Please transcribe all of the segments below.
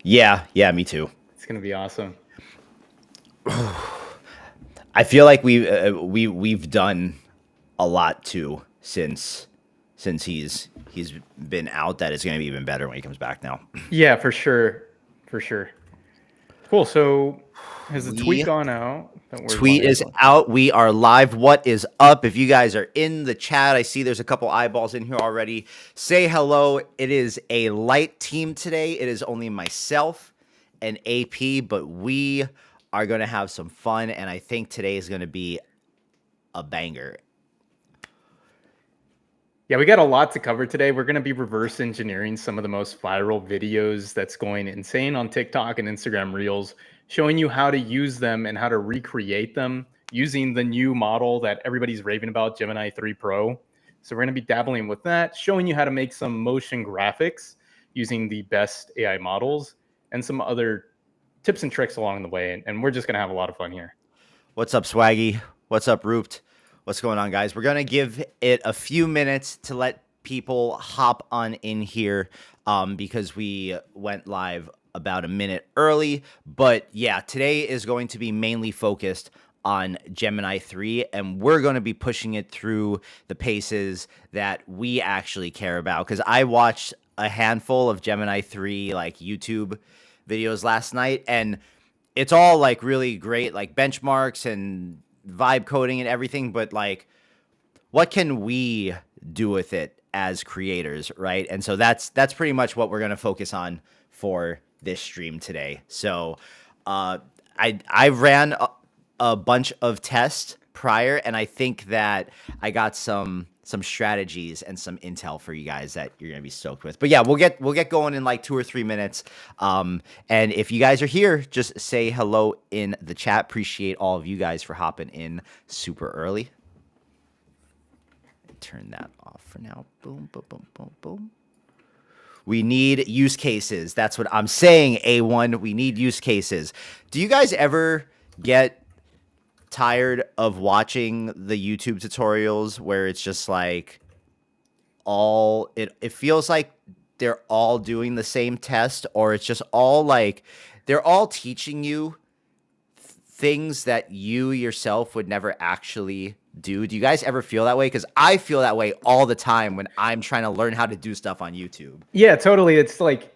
Yeah, yeah, me too. It's gonna be awesome. I feel like we've done a lot too since he's been out. That it's going to be even better when he comes back now. Yeah, for sure, for sure. Cool. So has the tweet We gone out that we're Tweet live is on? out. We are live. What is up? If you guys are in the chat, I see there's a couple eyeballs in here already. Say hello. It is a light team today. It is only myself and AP, but we are going to have some fun, and I think today is going to be a banger. Yeah, we got a lot to cover today. We're going to be reverse engineering some of the most viral videos that's going insane on TikTok and Instagram Reels, showing you how to use them and how to recreate them using the new model that everybody's raving about, Gemini 3 Pro. So we're going to be dabbling with that, showing you how to make some motion graphics using the best AI models and some other tips and tricks along the way. And we're just going to have a lot of fun here. What's up, Swaggy? What's up, Rooped? What's going on, guys? We're going to give it a few minutes to let people hop on in here because we went live about a minute early. But yeah, today is going to be mainly focused on Gemini 3, and we're going to be pushing it through the paces that we actually care about. Because I watched a handful of Gemini 3 like YouTube videos last night, and it's all like really great, like benchmarks and vibe coding and everything. But like, what can we do with it as creators, right? And so that's pretty much what we're going to focus on for this stream today. So I ran a bunch of tests prior, and I think that I got some strategies and some intel for you guys that you're gonna be stoked with. But yeah, we'll get going in like 2 or 3 minutes. And if you guys are here, just say hello in the chat. Appreciate all of you guys for hopping in super early. Turn that off for now. Boom, boom, boom, boom, boom. We need use cases. That's what I'm saying, A1. We need use cases. Do you guys ever get tired of watching the YouTube tutorials where it's just like it feels like they're all doing the same test, or it's just all like they're all teaching you things that you yourself would never actually do? Do you guys ever feel that way? Because I feel that way all the time when I'm trying to learn how to do stuff on YouTube. Yeah, totally. It's like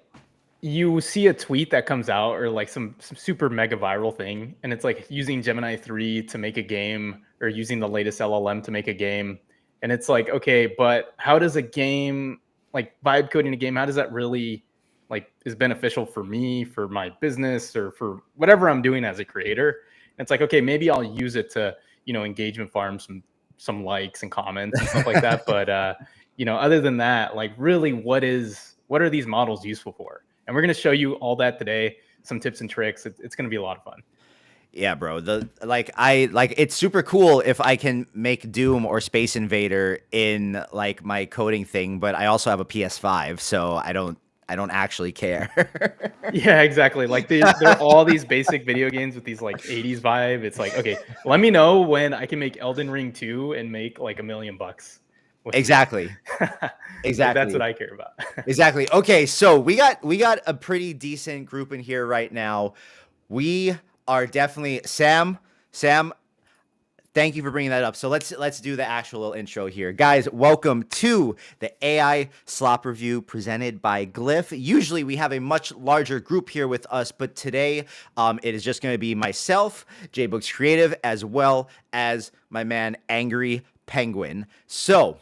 you see a tweet that comes out or like some super mega viral thing, and it's like using Gemini 3 to make a game or using the latest LLM to make a game. And it's like, okay, but how does a game, like vibe coding a game, how does that really like is beneficial for me, for my business, or for whatever I'm doing as a creator? And it's like, okay, maybe I'll use it to, engagement farm some likes and comments and stuff like that. But other than that, like really what are these models useful for? And we're going to show you all that today, some tips and tricks. It's going to be a lot of fun. Yeah, bro. It's super cool if I can make Doom or Space Invader in like my coding thing, but I also have a PS5, so I don't actually care. Yeah, exactly. Like they're all these basic video games with these like 80s vibe. It's like, okay, let me know when I can make Elden Ring 2 and make like $1 million with you. Exactly. Like that's what Exactly. I care about. Exactly. Okay, so we got a pretty decent group in here right now. We are definitely Sam, thank you for bringing that up. So let's do the actual intro here. Guys, welcome to the AI Slop review presented by Glyph. Usually we have a much larger group here with us, but today it is just going to be myself, jboogxcreative, as well as my man Angry Penguin. So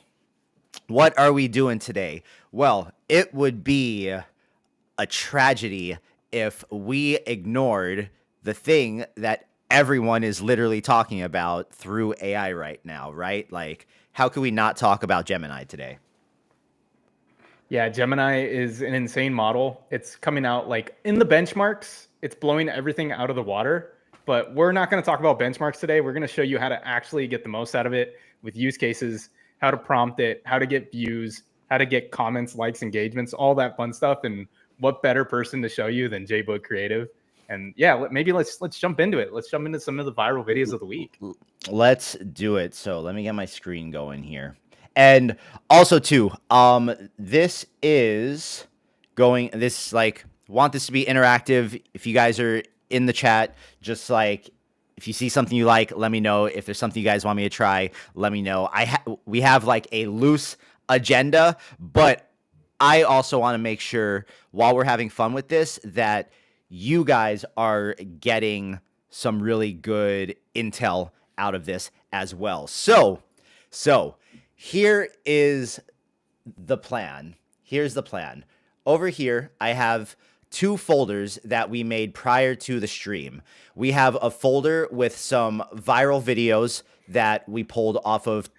what are we doing today? Well, it would be a tragedy if we ignored the thing that everyone is literally talking about through AI right now, right? Like, how could we not talk about Gemini today? Yeah, Gemini is an insane model. It's coming out like in the benchmarks, it's blowing everything out of the water. But we're not going to talk about benchmarks today. We're going to show you how to actually get the most out of it with use cases, how to prompt it, how to get views, how to get comments, likes, engagements, all that fun stuff. And what better person to show you than jboogxcreative? And yeah, maybe let's jump into it. Let's jump into some of the viral videos of the week. Let's do it. So let me get my screen going here. And also too, this is going this like want this to be interactive. If you guys are in the chat, just like if you see something you like, let me know. If there's something you guys want me to try, let me know. We have like a loose agenda, but I also want to make sure while we're having fun with this that you guys are getting some really good intel out of this as well. So here is the plan. Here's the plan. Over here, I have two folders that we made prior to the stream. We have a folder with some viral videos that we pulled off of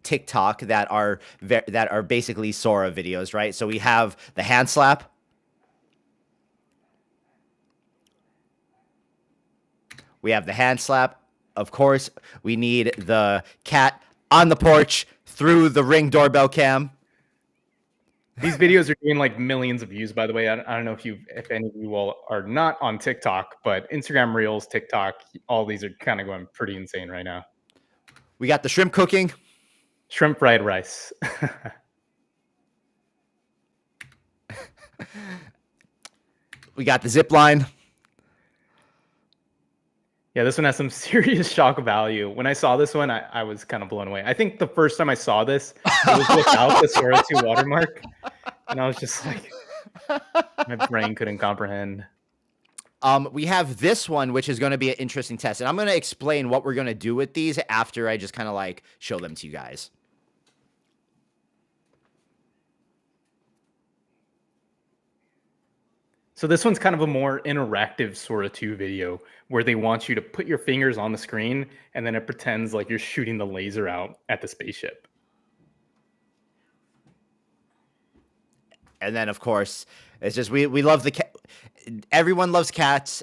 TikTok that are basically Sora videos, right? So we have the hand slap. We have the hand slap. Of course, we need the cat on the porch through the Ring doorbell cam. These videos are doing like millions of views, by the way. I don't know if any of you all are not on TikTok, but Instagram Reels, TikTok, all these are kind of going pretty insane right now. We got the shrimp cooking. Shrimp fried rice. We got the zip line. Yeah, this one has some serious shock value. When I saw this one, I was kind of blown away. I think the first time I saw this, it was without the Sora 2 watermark. And I was just like, my brain couldn't comprehend. We have this one, which is going to be an interesting test. And I'm going to explain what we're going to do with these after I just kind of like show them to you guys. So this one's kind of a more interactive Sora 2 video where they want you to put your fingers on the screen and then it pretends like you're shooting the laser out at the spaceship. And then, of course, it's just we love the cat. Everyone loves cats.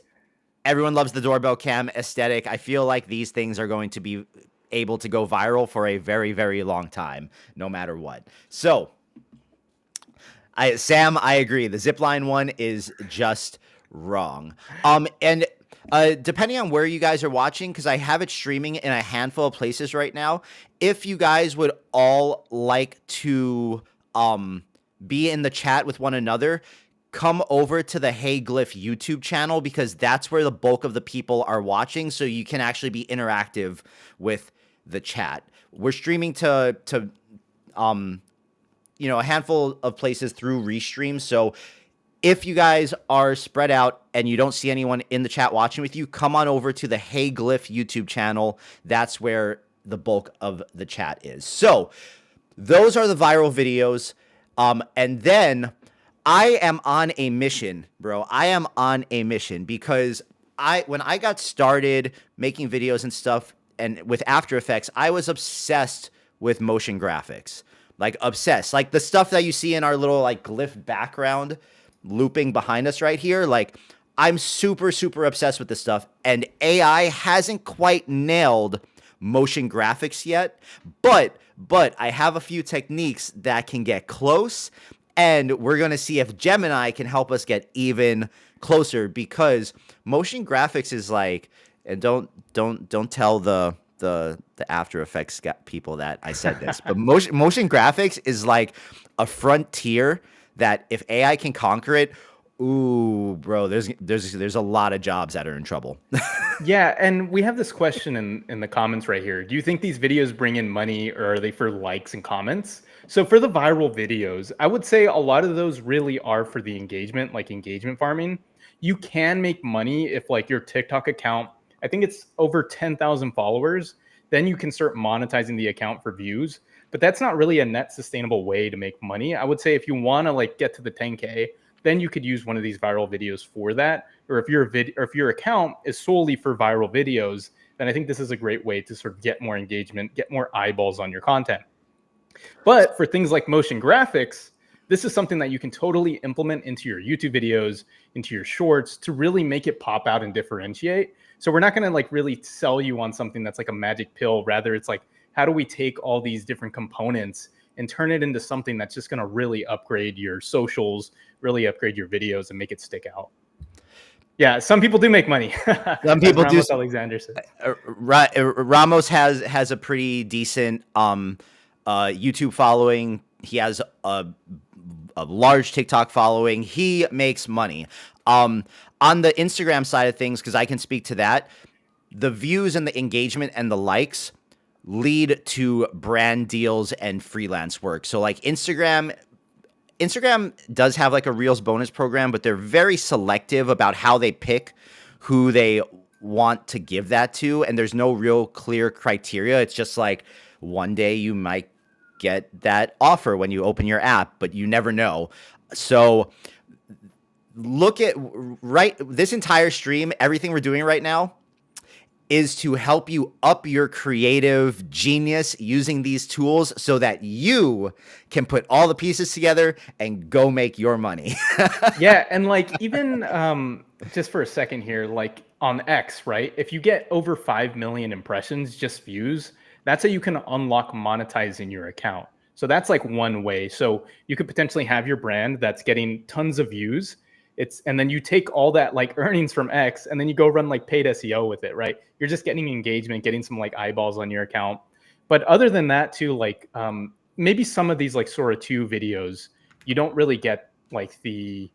Everyone loves the doorbell cam aesthetic. I feel like these things are going to be able to go viral for a very, very long time, no matter what. So, Sam, I agree. The zipline one is just wrong. And depending on where you guys are watching, because I have it streaming in a handful of places right now. If you guys would all like to be in the chat with one another, come over to the Hey Glyph YouTube channel because that's where the bulk of the people are watching. So you can actually be interactive with the chat. We're streaming to a handful of places through Restream. So if you guys are spread out and you don't see anyone in the chat watching with you, come on over to the Hey Glyph YouTube channel. That's where the bulk of the chat is. So those are the viral videos. And then I am on a mission, bro. I am on a mission because when I got started making videos and stuff and with After Effects, I was obsessed with motion graphics. Like obsessed. Like the stuff that you see in our little like glyph background looping behind us right here. Like I'm super, super obsessed with this stuff. And AI hasn't quite nailed motion graphics yet. But I have a few techniques that can get close. And we're going to see if Gemini can help us get even closer because motion graphics is like, and don't tell the After Effects people that I said this, but motion graphics is like a frontier that if AI can conquer it, ooh, bro, there's a lot of jobs that are in trouble. Yeah, and we have this question in the comments right here. Do you think these videos bring in money or are they for likes and comments? So for the viral videos, I would say a lot of those really are for the engagement, like engagement farming. You can make money if like your TikTok account, I think it's over 10,000 followers, then you can start monetizing the account for views. But that's not really a net sustainable way to make money. I would say if you want to like get to the 10K, then you could use one of these viral videos for that. Or if your account is solely for viral videos, then I think this is a great way to sort of get more engagement, get more eyeballs on your content. But for things like motion graphics, this is something that you can totally implement into your YouTube videos, into your shorts to really make it pop out and differentiate. So we're not going to like really sell you on something that's like a magic pill. Rather, it's like, how do we take all these different components and turn it into something that's just going to really upgrade your socials, really upgrade your videos and make it stick out. Yeah, some people do make money. Some people do. Ramos Alexander says. Ramos has a pretty decent YouTube following. He has a a large TikTok following. He makes money. On the Instagram side of things, because I can speak to that, the views and the engagement and the likes lead to brand deals and freelance work. So like Instagram does have like a Reels bonus program, but they're very selective about how they pick who they want to give that to. And there's no real clear criteria. It's just like one day you might get that offer when you open your app, but you never know. So look at this entire stream, everything we're doing right now is to help you up your creative genius using these tools so that you can put all the pieces together and go make your money. Yeah, and like even just for a second here, like on X, right? If you get over 5 million impressions, just views, that's how you can unlock monetizing your account. So that's like one way. So you could potentially have your brand that's getting tons of views. And then you take all that like earnings from X and then you go run like paid SEO with it, right? You're just getting engagement, getting some like eyeballs on your account. But other than that too, like maybe some of these like Sora 2 videos, you don't really get like these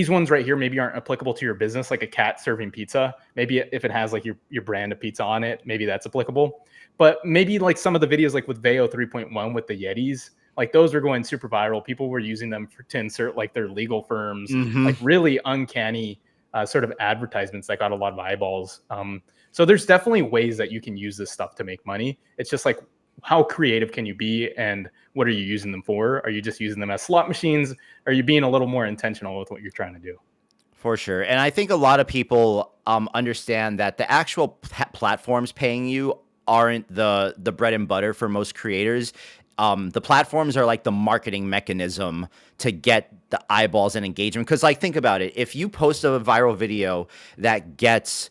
ones right here maybe aren't applicable to your business, like a cat serving pizza. Maybe if it has like your brand of pizza on it, maybe that's applicable. But maybe like some of the videos like with Veo 3.1 with the Yetis, like those are going super viral. People were using them to insert like their legal firms, like really uncanny sort of advertisements that got a lot of eyeballs. So there's definitely ways that you can use this stuff to make money. It's just like, how creative can you be and what are you using them for? Are you just using them as slot machines? Are you being a little more intentional with what you're trying to do? For sure. And I think a lot of people understand that the actual platforms paying you aren't the bread and butter for most creators. The platforms are like the marketing mechanism to get the eyeballs and engagement. Because like, think about it. If you post a viral video that gets,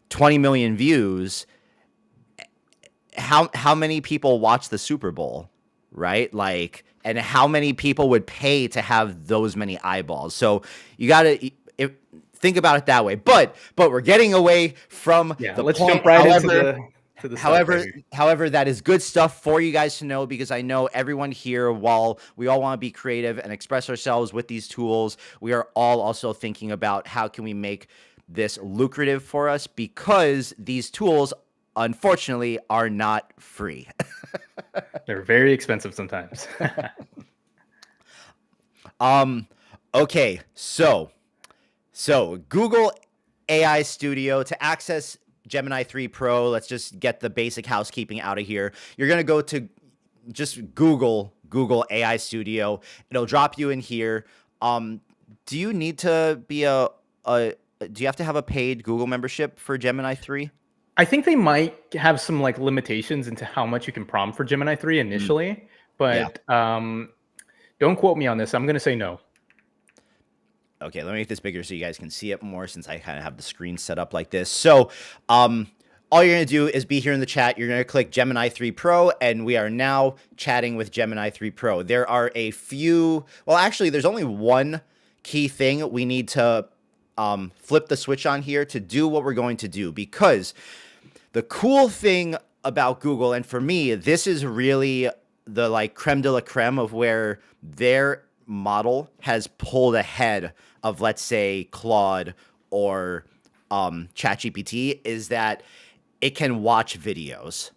20 million views, how many people watch the Super Bowl, right? Like, and how many people would pay to have those many eyeballs? So you got to think about it that way. But we're getting away from the let's point. jump right into the However, that is good stuff for you guys to know, because I know everyone here, while we all want to be creative and express ourselves with these tools, we are all also thinking about how can we make this lucrative for us, because these tools, unfortunately, are not free. They're very expensive sometimes. Okay, so Google AI Studio, to access Gemini 3 Pro, let's just get the basic housekeeping out of here. You're going to go to just Google AI Studio. It'll drop you in here. Do you need to be do you have to have a paid Google membership for Gemini 3? I think they might have some like limitations into how much you can prompt for Gemini 3 initially, but don't quote me on this. I'm going to say no. Okay, let me make this bigger so you guys can see it more, since I kind of have the screen set up like this. So all you're going to do is be here in the chat. You're going to click Gemini 3 Pro, and we are now chatting with Gemini 3 Pro. There are a few, well, actually, there's only one key thing we need to flip the switch on here to do what we're going to do, because the cool thing about Google, and for me, this is really the like creme de la creme of where their model has pulled ahead of, let's say, Claude or ChatGPT, is that it can watch videos.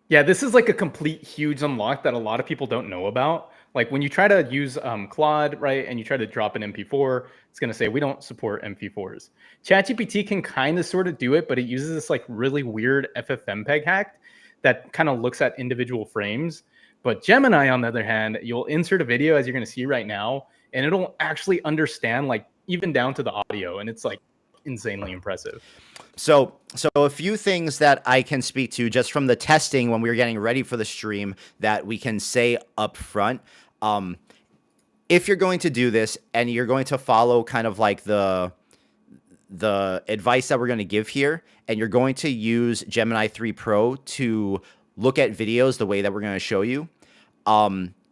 Yeah, this is like a complete huge unlock that a lot of people don't know about. Like when you try to use Claude, right, and you try to drop an MP4, it's going to say, we don't support MP4s. ChatGPT can kind of sort of do it, but it uses this like really weird FFmpeg hack that kind of looks at individual frames. But Gemini, on the other hand, you'll insert a video, as you're going to see right now, and it'll actually understand like even down to the audio. And it's like insanely impressive. So a few things that I can speak to just from the testing when we were getting ready for the stream that we can say up front. If you're going to do this and you're going to follow kind of like the advice that we're going to give here, and you're going to use Gemini 3 Pro to look at videos the way that we're going to show you,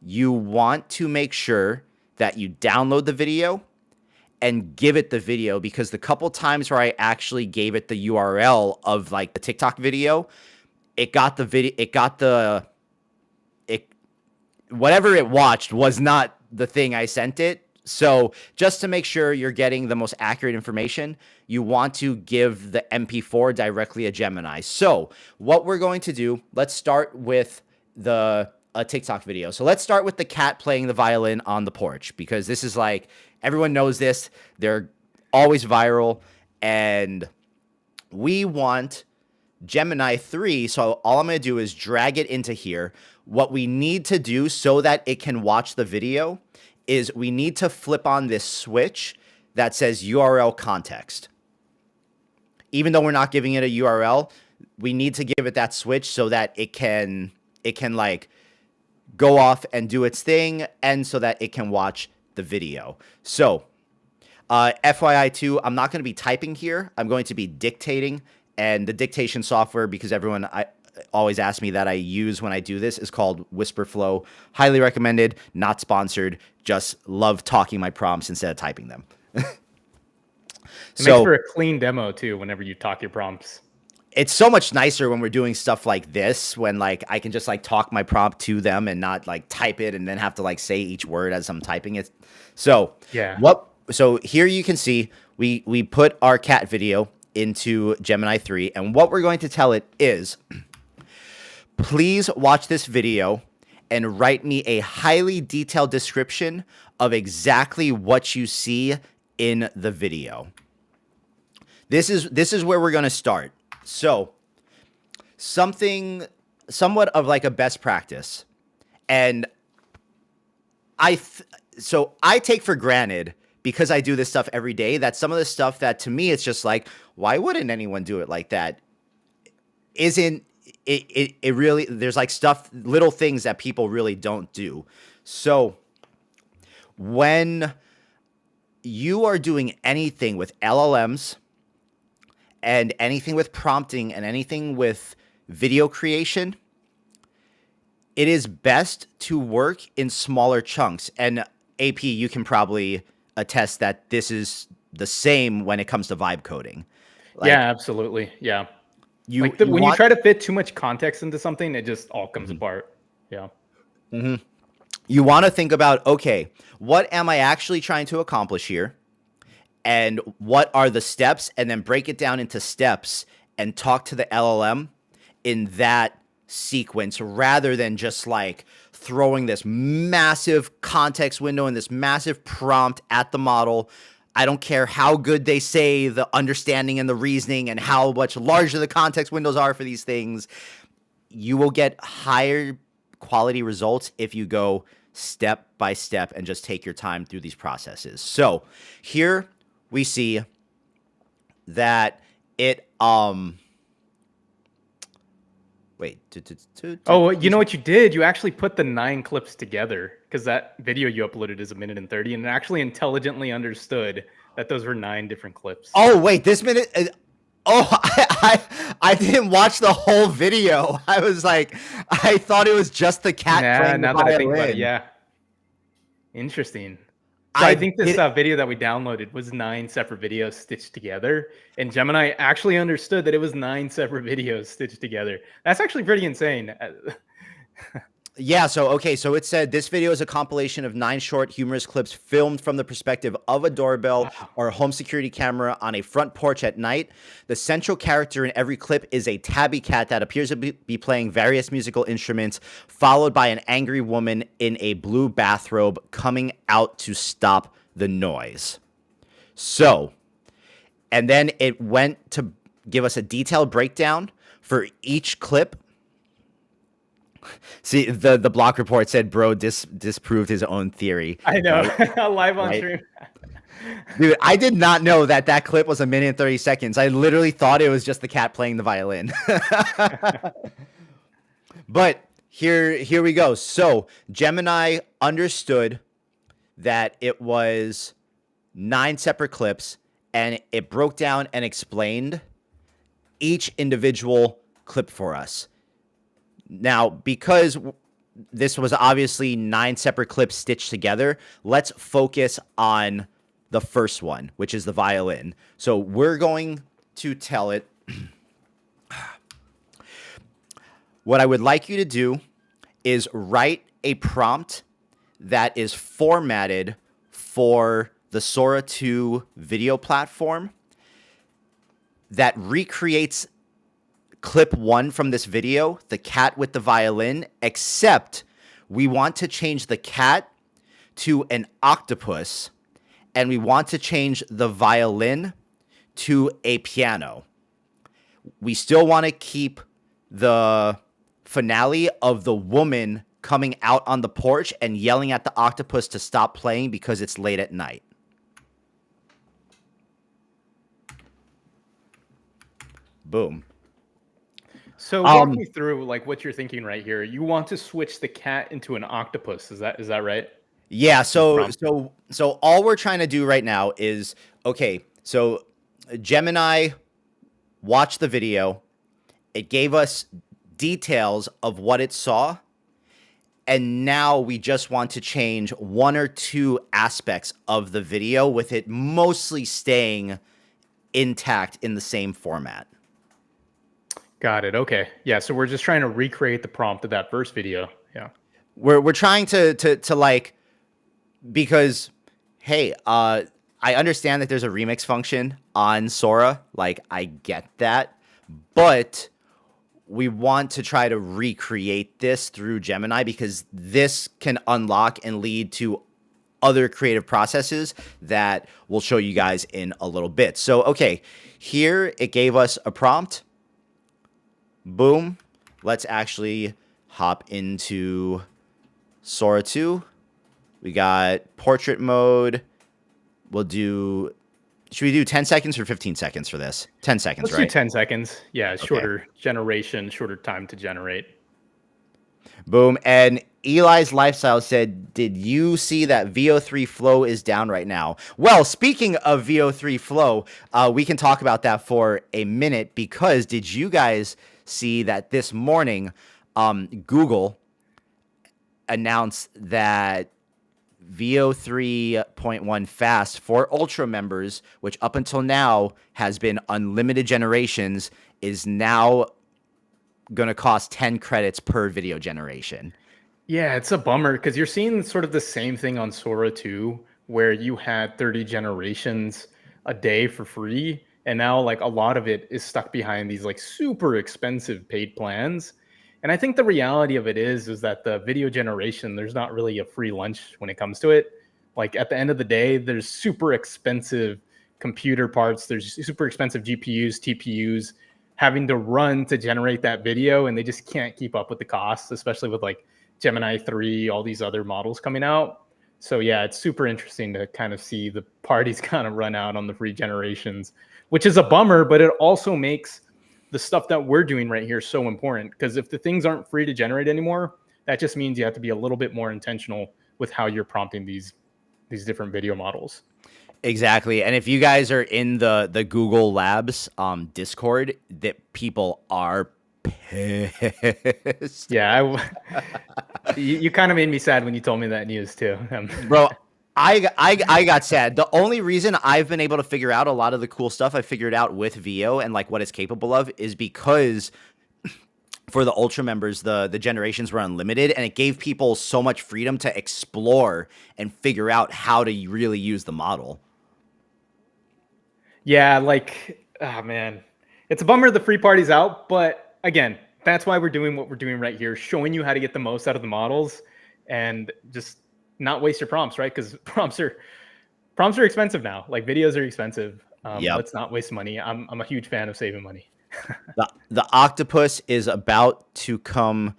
you want to make sure that you download the video and give it the video, because the couple times where I actually gave it the URL of like the TikTok video, whatever it watched was not the thing I sent it. So just to make sure you're getting the most accurate information, you want to give the MP4 directly a Gemini. So what we're going to do, let's start with the a TikTok video. So let's start with the cat playing the violin on the porch, because this is like, everyone knows this. They're always viral, and we want Gemini 3. So all I'm going to do is drag it into here. What we need to do so that it can watch the video is we need to flip on this switch that says URL context. Even though we're not giving it a URL, we need to give it that switch so that it can like go off and do its thing, and so that it can watch the video. So FYI too, I'm not going to be typing here. I'm going to be dictating, and the dictation software, because everyone always asks me, that I use when I do this, is called Whisperflow. Highly recommended, not sponsored. Just love talking my prompts instead of typing them. It makes for a clean demo too whenever you talk your prompts. It's so much nicer when we're doing stuff like this, when like I can just like talk my prompt to them and not like type it and then have to like say each word as I'm typing it. So yeah. So here you can see we put our cat video into Gemini 3, and what we're going to tell it is, please watch this video and write me a highly detailed description of exactly what you see in the video. This is where we're going to start. So something somewhat of like a best practice. And I take for granted, because I do this stuff every day, that some of the stuff that to me it's just like, why wouldn't anyone do it like that? Isn't it really, there's like stuff, little things that people really don't do. So when you are doing anything with LLMs and anything with prompting and anything with video creation, it is best to work in smaller chunks. And AP, you can probably attest that this is the same when it comes to vibe coding. Like, yeah, absolutely. Yeah. When you try to fit too much context into something, it just all comes apart. Yeah. Mm-hmm. You want to think about, okay, what am I actually trying to accomplish here? And what are the steps? And then break it down into steps and talk to the LLM in that sequence, rather than just like throwing this massive context window and this massive prompt at the model. I don't care how good they say the understanding and the reasoning and how much larger the context windows are for these things. You will get higher quality results if you go step by step and just take your time through these processes. So here we see that it wait. Oh, you know what you did? You actually put the 9 clips together, because that video you uploaded is 1 minute and 30, and it actually intelligently understood that those were 9 different clips. Oh, wait, this minute. I didn't watch the whole video. I was like, I thought it was just the cat playing the violin. That I think about it, yeah. Interesting. So I think this video that we downloaded was 9 separate videos stitched together, and Gemini actually understood that it was 9 separate videos stitched together. That's actually pretty insane. Yeah, so it said this video is a compilation of 9 short humorous clips filmed from the perspective of a doorbell or a home security camera on a front porch at night. The central character in every clip is a tabby cat that appears to be playing various musical instruments, followed by an angry woman in a blue bathrobe coming out to stop the noise. So, and then it went to give us a detailed breakdown for each clip. See, the block report said bro disproved his own theory. I know. Live on stream. Dude, I did not know that clip was 1 minute and 30 seconds. I literally thought it was just the cat playing the violin. But here we go. So Gemini understood that it was 9 separate clips, and it broke down and explained each individual clip for us. Now, because this was obviously 9 separate clips stitched together, let's focus on the first one, which is the violin. So we're going to tell it, what I would like you to do is write a prompt that is formatted for the Sora 2 video platform that recreates clip 1 from this video, the cat with the violin, except we want to change the cat to an octopus and we want to change the violin to a piano. We still want to keep the finale of the woman coming out on the porch and yelling at the octopus to stop playing because it's late at night. Boom. So walk me through like what you're thinking right here. You want to switch the cat into an octopus. Is that right? Yeah, so all we're trying to do right now is, okay, so Gemini watched the video. It gave us details of what it saw. And now we just want to change 1 or 2 aspects of the video with it mostly staying intact in the same format. Got it. Okay. Yeah. So we're just trying to recreate the prompt of that first video. Yeah. We're trying to like, because, hey, I understand that there's a remix function on Sora. Like, I get that. But we want to try to recreate this through Gemini because this can unlock and lead to other creative processes that we'll show you guys in a little bit. So, okay, here it gave us a prompt. Boom. Let's actually hop into Sora 2. We got portrait mode. We'll do, should we do 10 seconds or 15 seconds for this? 10 seconds, right? Let's do 10 seconds. Yeah, shorter generation, shorter time to generate. Boom. And Eli's Lifestyle said, did you see that VO3 flow is down right now? Well, speaking of VO3 flow, we can talk about that for a minute because did you guys see that this morning Google announced that VO3.1 Fast for Ultra members, which up until now has been unlimited generations, is now going to cost 10 credits per video generation. Yeah, it's a bummer because you're seeing sort of the same thing on Sora 2, where you had 30 generations a day for free. And now like a lot of it is stuck behind these like super expensive paid plans. And I think the reality of it is that the video generation, there's not really a free lunch when it comes to it. Like at the end of the day, there's super expensive computer parts. There's super expensive GPUs, TPUs having to run to generate that video. And they just can't keep up with the costs, especially with like Gemini 3, all these other models coming out. So yeah, it's super interesting to kind of see the parties kind of run out on the free generations, which is a bummer, but it also makes the stuff that we're doing right here is so important because if the things aren't free to generate anymore, that just means you have to be a little bit more intentional with how you're prompting these different video models. Exactly. And if you guys are in the Google Labs Discord, that people are pissed. Yeah, you kind of made me sad when you told me that news too. Bro, I got sad. The only reason I've been able to figure out a lot of the cool stuff I figured out with VO and like what it's capable of is because for the Ultra members, the generations were unlimited and it gave people so much freedom to explore and figure out how to really use the model. Yeah, like, oh man, it's a bummer the free party's out, but again, that's why we're doing what we're doing right here, showing you how to get the most out of the models and just not waste your prompts, right? Because prompts are expensive now. Like videos are expensive. Let's not waste money. I'm a huge fan of saving money. The octopus is about to come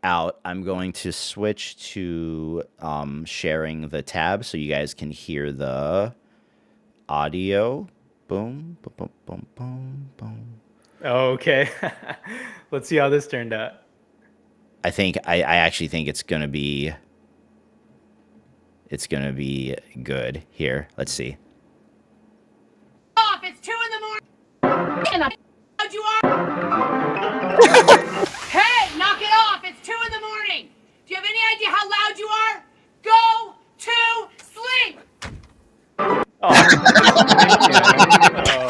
out. I'm going to switch to sharing the tab so you guys can hear the audio. Boom, boom, boom, boom, boom, boom. Okay. Let's see how this turned out. I actually think it's gonna be good here. Let's see. Off, it's 2 a.m. You are. Hey, knock it off! It's 2 a.m. Do you have any idea how loud you are? Go to sleep.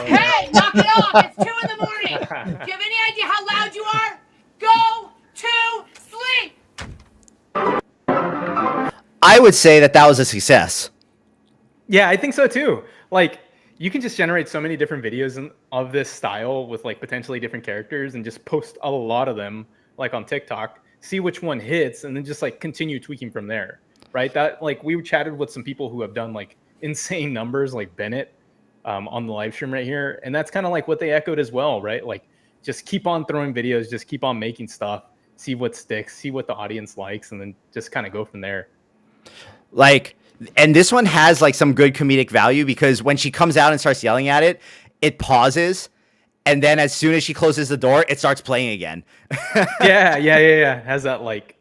Hey, knock it off! It's 2 a.m. Do you have any idea how loud you are? Go to sleep. I would say that was a success. Yeah, I think so too. Like, you can just generate so many different videos of this style with like potentially different characters and just post a lot of them like on TikTok, see which one hits, and then just like continue tweaking from there. Right. That like we chatted with some people who have done like insane numbers like Bennett on the live stream right here. And that's kind of like what they echoed as well, right? Like just keep on throwing videos, just keep on making stuff, see what sticks, see what the audience likes, and then just kind of go from there. Like, and this one has like some good comedic value because when she comes out and starts yelling at it, it pauses. And then as soon as she closes the door, it starts playing again. Yeah. Has that like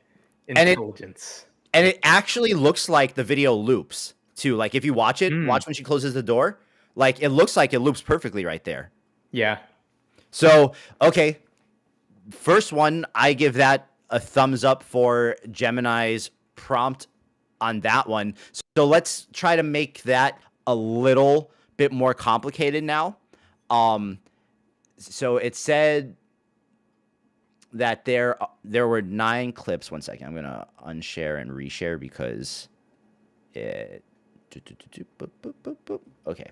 intelligence. And it actually looks like the video loops too. Like if you watch it, watch when she closes the door, like it looks like it loops perfectly right there. Yeah. So, okay. First one, I give that a thumbs up for Gemini's prompt on that one. So let's try to make that a little bit more complicated now. So it said that there were 9 clips. One second, I'm gonna unshare and reshare because it. Okay,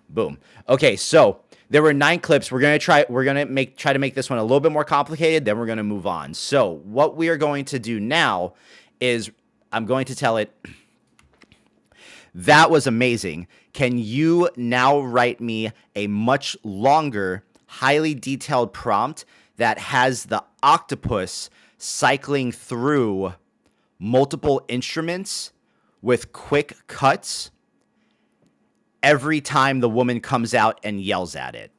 boom. Okay, so there were 9 clips. We're gonna try to make this one a little bit more complicated. Then we're gonna move on. So what we are going to do now is I'm going to tell it. That was amazing. Can you now write me a much longer, highly detailed prompt that has the octopus cycling through multiple instruments with quick cuts every time the woman comes out and yells at it?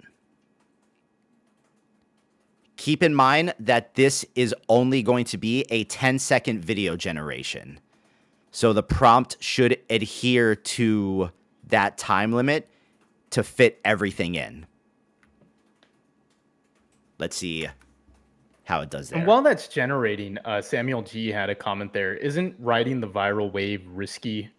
Keep in mind that this is only going to be a 10-second video generation. So the prompt should adhere to that time limit to fit everything in. Let's see how it does there. And while that's generating, Samuel G had a comment there. Isn't riding the viral wave risky?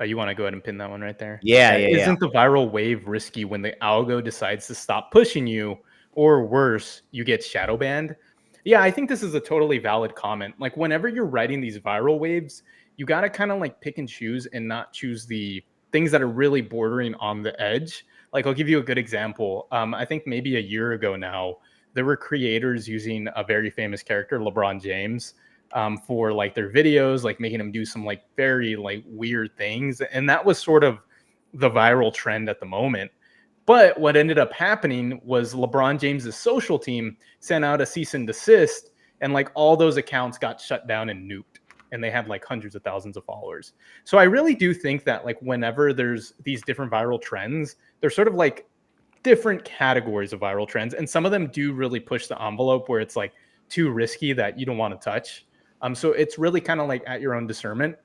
You want to go ahead and pin that one right there? Yeah. Isn't the viral wave risky when the algo decides to stop pushing you, or worse, you get shadow banned? Yeah, I think this is a totally valid comment. Like whenever you're writing these viral waves, you got to kind of like pick and choose and not choose the things that are really bordering on the edge. Like I'll give you a good example. I think maybe a year ago now, there were creators using a very famous character, LeBron James, for like their videos, like making him do some like very like weird things. And that was sort of the viral trend at the moment. But what ended up happening was LeBron James's social team sent out a cease and desist, and like all those accounts got shut down and nuked. And they had like hundreds of thousands of followers. So I really do think that like whenever there's these different viral trends, there's sort of like different categories of viral trends. And some of them do really push the envelope where it's like too risky that you don't want to touch. So it's really kind of like at your own discernment.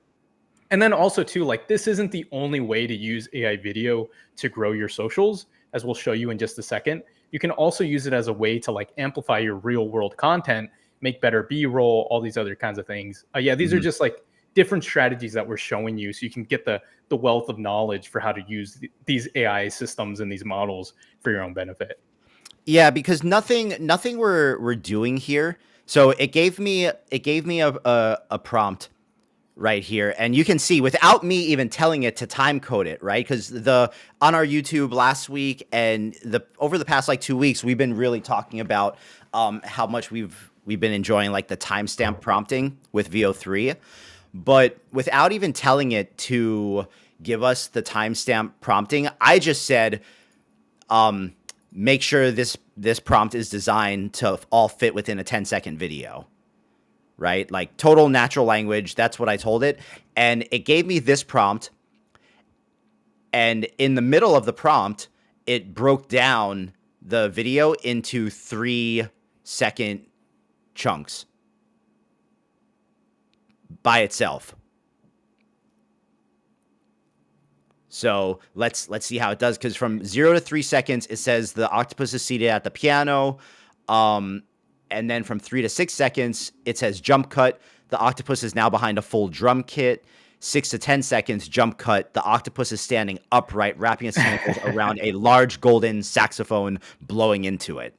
And then also too, like this isn't the only way to use AI video to grow your socials, as we'll show you in just a second. You can also use it as a way to like amplify your real world content, make better B-roll, all these other kinds of things. These are just like different strategies that we're showing you so you can get the wealth of knowledge for how to use these AI systems and these models for your own benefit. Yeah, because nothing we're doing here. So it gave me a prompt right here, and you can see without me even telling it to time code it, right? Because on our YouTube last week and over the past like 2 weeks, we've been really talking about how much we've been enjoying like the timestamp prompting with VO3, but without even telling it to give us the timestamp prompting, I just said, make sure this prompt is designed to all fit within a 10-second video, right? Like total natural language. That's what I told it. And it gave me this prompt. And in the middle of the prompt, it broke down the video into 3-second chunks by itself. So let's see how it does, because from 0 to 3 seconds, it says the octopus is seated at the piano. And then from 3 to 6 seconds, it says jump cut. The octopus is now behind a full drum kit. 6 to 10 seconds, jump cut. The octopus is standing upright, wrapping its tentacles around a large golden saxophone, blowing into it.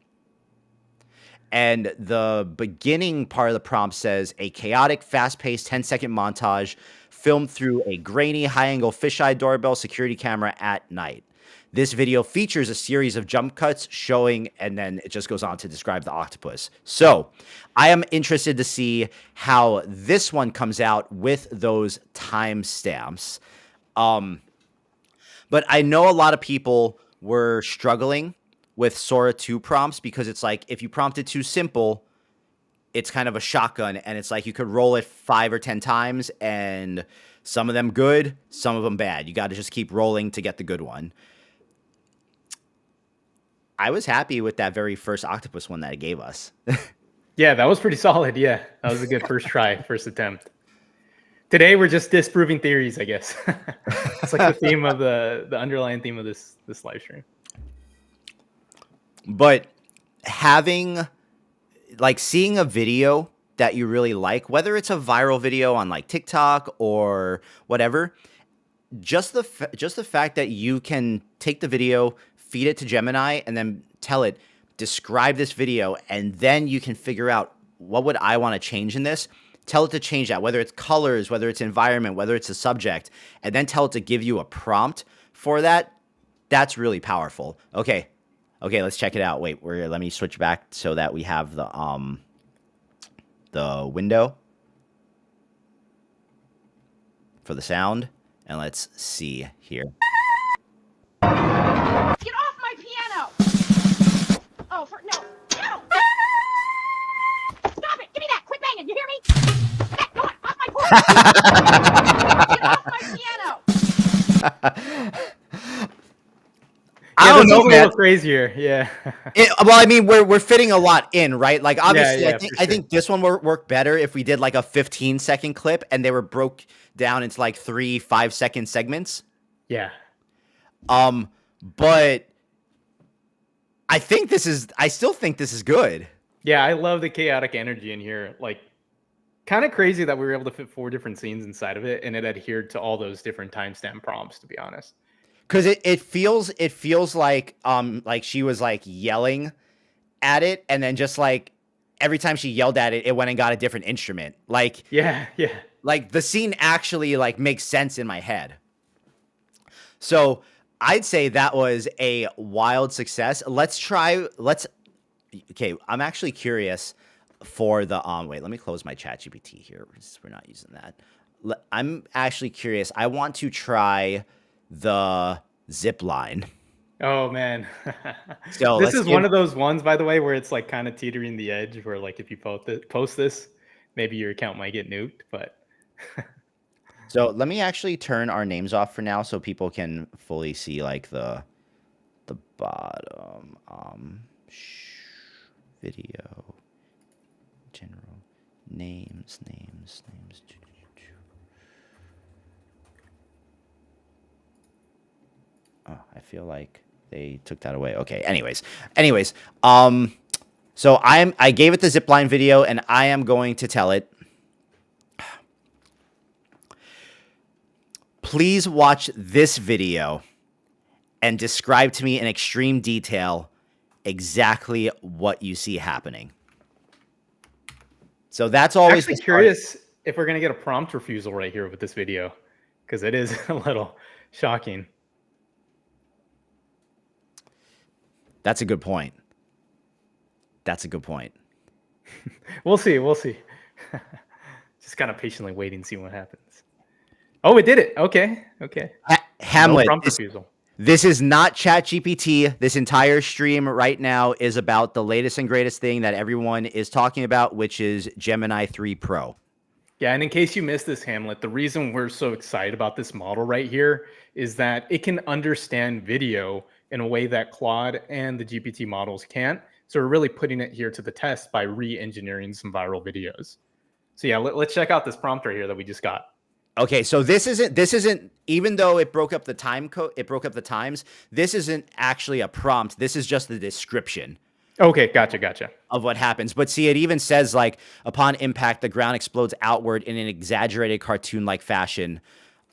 And the beginning part of the prompt says a chaotic, fast-paced 10-second montage filmed through a grainy, high-angle fisheye doorbell security camera at night. This video features a series of jump cuts showing, and then it just goes on to describe the octopus. So I am interested to see how this one comes out with those timestamps. But I know a lot of people were struggling with Sora 2 prompts because it's like if you prompt it too simple, it's kind of a shotgun, and it's like you could roll it 5 or 10 times, and some of them good, some of them bad. You got to just keep rolling to get the good one. I was happy with that very first octopus one that it gave us. Yeah, that was pretty solid. Yeah, that was a good first try, first attempt. Today we're just disproving theories, I guess. It's like the theme of the underlying theme of this live stream. But having, like, seeing a video that you really like, whether it's a viral video on like TikTok or whatever, just the fact that you can take the video, feed it to Gemini, and then tell it, describe this video, and then you can figure out what would I want to change in this. Tell it to change that, whether it's colors, whether it's environment, whether it's a subject, and then tell it to give you a prompt for that. That's really powerful. Okay, let's check it out. Wait, let me switch back so that we have the window for the sound, and let's see here. Get off my piano! Oh, no! No! Stop it! Give me that! Quit banging! You hear me? That, go on! Off my porch! Get off my piano! I don't know, man. A little crazier, yeah. Well, I mean, we're fitting a lot in, right? Like, obviously, Yeah, I think this one worked better if we did like a 15-second clip and they were broke down into like 3 5-second segments. Yeah. But I still think this is good. Yeah, I love the chaotic energy in here. Like, kind of crazy that we were able to fit 4 different scenes inside of it, and it adhered to all those different timestamp prompts, to be honest. Because it feels like she was like yelling at it, and then just like every time she yelled at it, it went and got a different instrument. Like, yeah. Like the scene actually like makes sense in my head. So I'd say that was a wild success. Okay, I'm actually curious for the wait, let me close my chat GPT here. We're not using that. I'm actually curious. I want to try the zip line. Oh man. So this is one of those ones, by the way, where it's like kind of teetering the edge where like if you post this, maybe your account might get nuked, but so let me actually turn our names off for now so people can fully see like the bottom video general names. Oh, I feel like they took that away. Okay. Anyways. So I gave it the zipline video, and I am going to tell it, please watch this video and describe to me in extreme detail exactly what you see happening. So that's always actually curious if we're gonna get a prompt refusal right here with this video, because it is a little shocking. That's a good point. We'll see. Just kind of patiently waiting, see what happens. Oh, it did it. Okay. Hamlet, no prompt refusal. This is not ChatGPT. This entire stream right now is about the latest and greatest thing that everyone is talking about, which is Gemini 3 Pro. Yeah, and in case you missed this, Hamlet, the reason we're so excited about this model right here is that it can understand video in a way that Claude and the GPT models can't. So we're really putting it here to the test by re-engineering some viral videos. So yeah, let's check out this prompt right here that we just got. Okay, so this isn't even though it broke up the times, this isn't actually a prompt. This is just the description. Okay, gotcha. Of what happens. But see, it even says like upon impact, the ground explodes outward in an exaggerated cartoon-like fashion.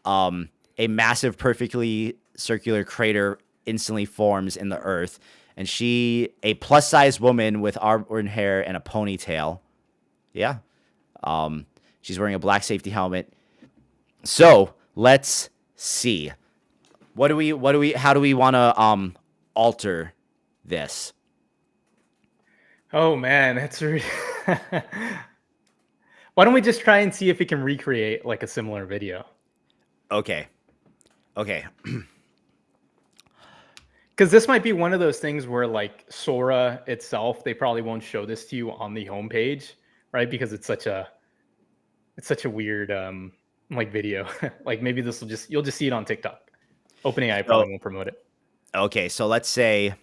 A massive, perfectly circular crater instantly forms in the earth. And a plus size woman with auburn hair and a ponytail. Yeah. She's wearing a black safety helmet. So let's see. How do we want to alter this? Oh man, that's why don't we just try and see if we can recreate like a similar video? Okay. Because this might be one of those things where like Sora itself, they probably won't show this to you on the homepage, right? Because it's such a weird like video. Like maybe you'll just see it on TikTok. OpenAI probably won't promote it. Okay, so let's say,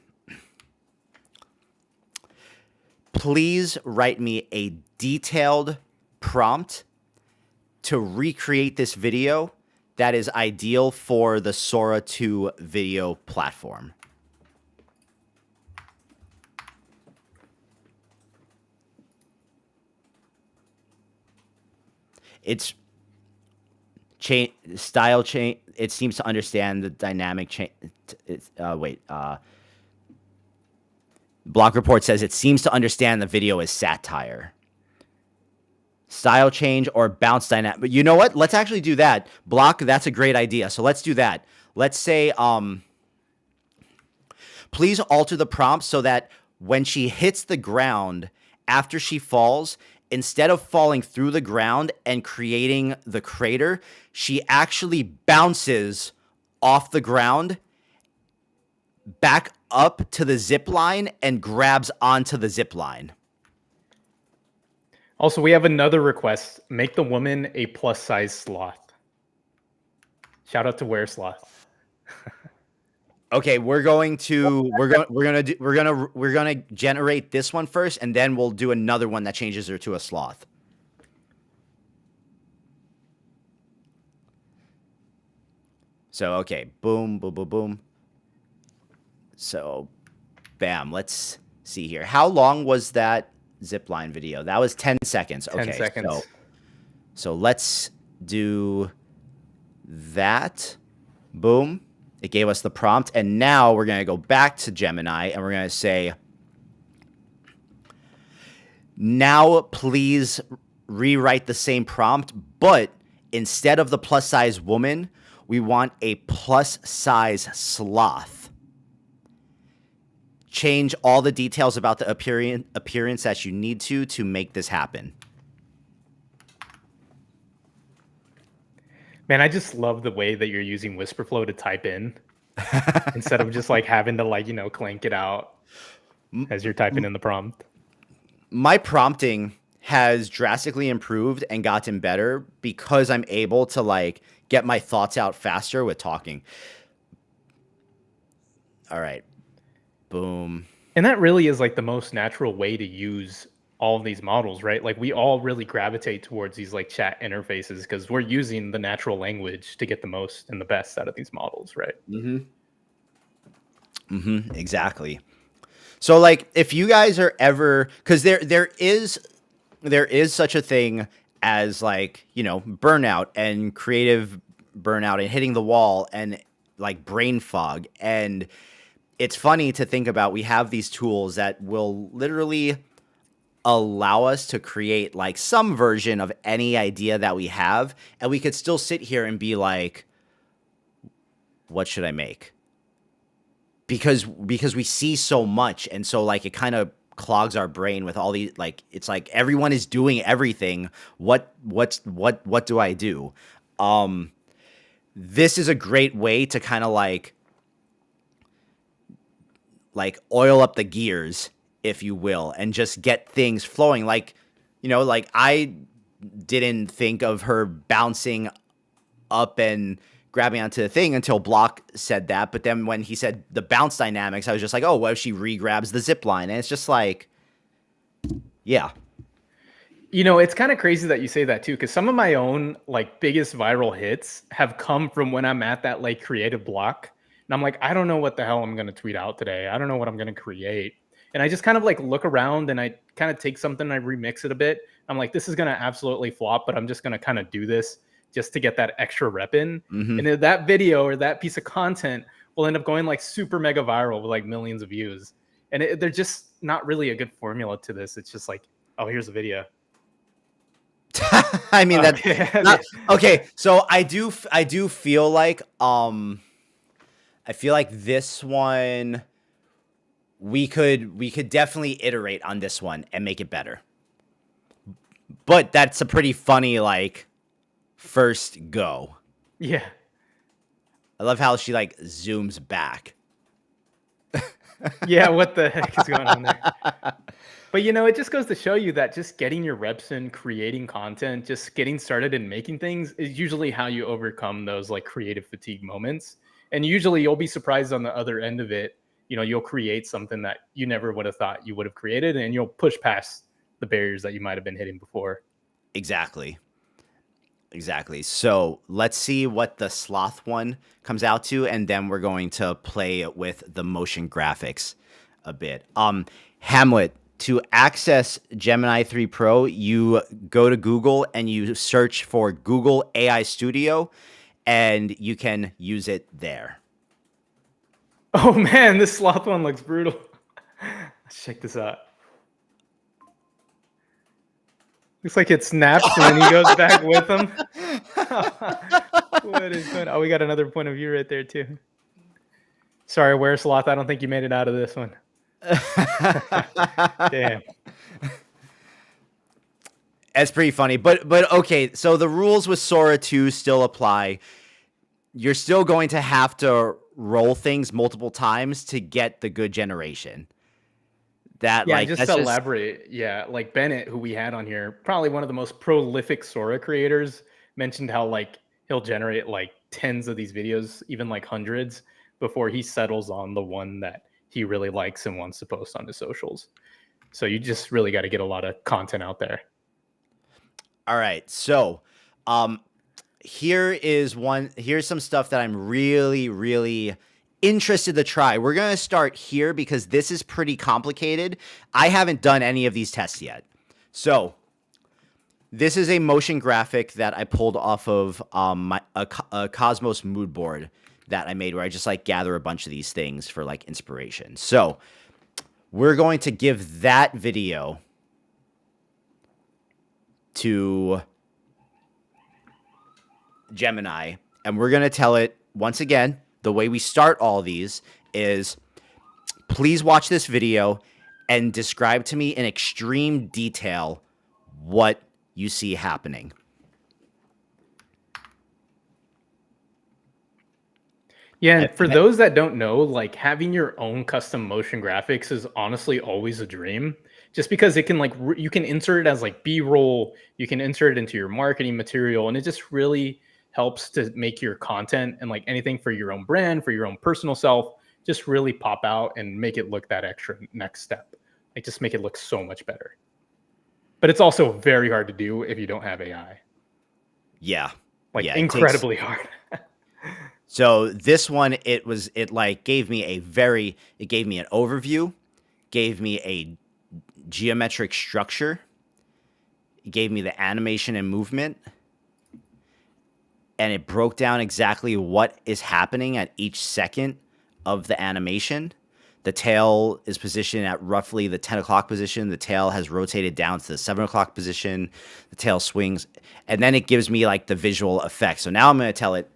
please write me a detailed prompt to recreate this video that is ideal for the Sora 2 video platform. It's style change. It seems to understand the dynamic change. Block Report says it seems to understand the video as satire. Style change or bounce dynamic. But you know what? Let's actually do that. Block, that's a great idea. So let's do that. Let's say, please alter the prompt so that when she hits the ground after she falls, instead of falling through the ground and creating the crater, she actually bounces off the ground back up to the zip line and grabs onto the zip line. Also, we have another request. Make the woman a plus size sloth. Shout out to Wear Sloth. Okay, we're gonna generate this one first, and then we'll do another one that changes her to a sloth. So okay, boom, boom, boom, boom. So, bam. Let's see here. How long was that zipline video? That was 10 seconds. Okay, 10 seconds. So let's do that. Boom. It gave us the prompt. And now we're going to go back to Gemini and we're going to say, now please rewrite the same prompt, but instead of the plus size woman, we want a plus size sloth. Change all the details about the appearance that you need to make this happen. Man, I just love the way that you're using Whisperflow to type in instead of just like having to like, clank it out as you're typing in the prompt. My prompting has drastically improved and gotten better because I'm able to like get my thoughts out faster with talking. All right. Boom. And that really is like the most natural way to use all of these models, right? Like we all really gravitate towards these like chat interfaces because we're using the natural language to get the most and the best out of these models, right? Exactly. So like if you guys are ever, because there is such a thing as like, burnout and creative burnout and hitting the wall and like brain fog. And it's funny to think about, we have these tools that will literally allow us to create like some version of any idea that we have. And we could still sit here and be like, what should I make? Because we see so much. And so like it kind of clogs our brain with all these, like, it's like everyone is doing everything. What do I do? This is a great way to kind of like oil up the gears, if you will, and just get things flowing. Like, like I didn't think of her bouncing up and grabbing onto the thing until Block said that. But then when he said the bounce dynamics, I was just like, oh, what if she re-grabs the zip line? And it's just like, yeah. It's kind of crazy that you say that too, because some of my own like biggest viral hits have come from when I'm at that like creative block. And I'm like, I don't know what the hell I'm going to tweet out today. I don't know what I'm going to create. And I just kind of like look around and I kind of take something and I remix it a bit. I'm like, this is going to absolutely flop, but I'm just going to kind of do this just to get that extra rep in. And then that video or that piece of content will end up going like super mega viral with like millions of views. And they're just not really a good formula to this. It's just like, oh, here's a video. I mean that. Okay. Okay, so I do feel like I feel like this one we could definitely iterate on this one and make it better. But that's a pretty funny like first go. Yeah. I love how she like zooms back. Yeah, what the heck is going on there? But it just goes to show you that just getting your reps in, creating content, just getting started and making things is usually how you overcome those like creative fatigue moments. And usually you'll be surprised on the other end of it. You'll create something that you never would have thought you would have created, and you'll push past the barriers that you might have been hitting before. Exactly. So let's see what the sloth one comes out to, and then we're going to play with the motion graphics a bit. Hamlet, to access Gemini 3 Pro, you go to Google and you search for Google AI Studio, and you can use it there. Oh man, this sloth one looks brutal. Let's check this out. Looks like it snaps and then he goes back with him. What is going on? Oh, we got another point of view right there too. Sorry, Where Sloth, I don't think you made it out of this one. Damn. That's pretty funny. But okay, so the rules with Sora 2 still apply. You're still going to have to roll things multiple times to get the good generation. Just to elaborate, like Bennett, who we had on here, probably one of the most prolific Sora creators, mentioned how like he'll generate like tens of these videos, even like hundreds, before he settles on the one that he really likes and wants to post on his socials. So you just really got to get a lot of content out there. All right, so here's some stuff that I'm really interested to try. We're going to start here because this is pretty complicated. I haven't done any of these tests yet. So this is a motion graphic that I pulled off of a Cosmos mood board that I made, where I just like gather a bunch of these things for like inspiration. So we're going to give that video to Gemini, and we're going to tell it once again, the way we start all these is, please watch this video and describe to me in extreme detail what you see happening. Yeah, and for those that don't know, like having your own custom motion graphics is honestly always a dream. Just because it can like you can insert it as like B-roll, you can insert it into your marketing material, and it just really helps to make your content and like anything for your own brand, for your own personal self, just really pop out and make it look that extra next step. Like just make it look so much better. But it's also very hard to do if you don't have AI. Yeah. Incredibly hard. So this one, it gave me an overview, gave me a geometric structure, it gave me the animation and movement, and it broke down exactly what is happening at each second of the animation. The tail is positioned at roughly the 10 o'clock position. The tail has rotated down to the 7 o'clock position. The tail swings. And then it gives me like the visual effect. So now I'm going to tell it,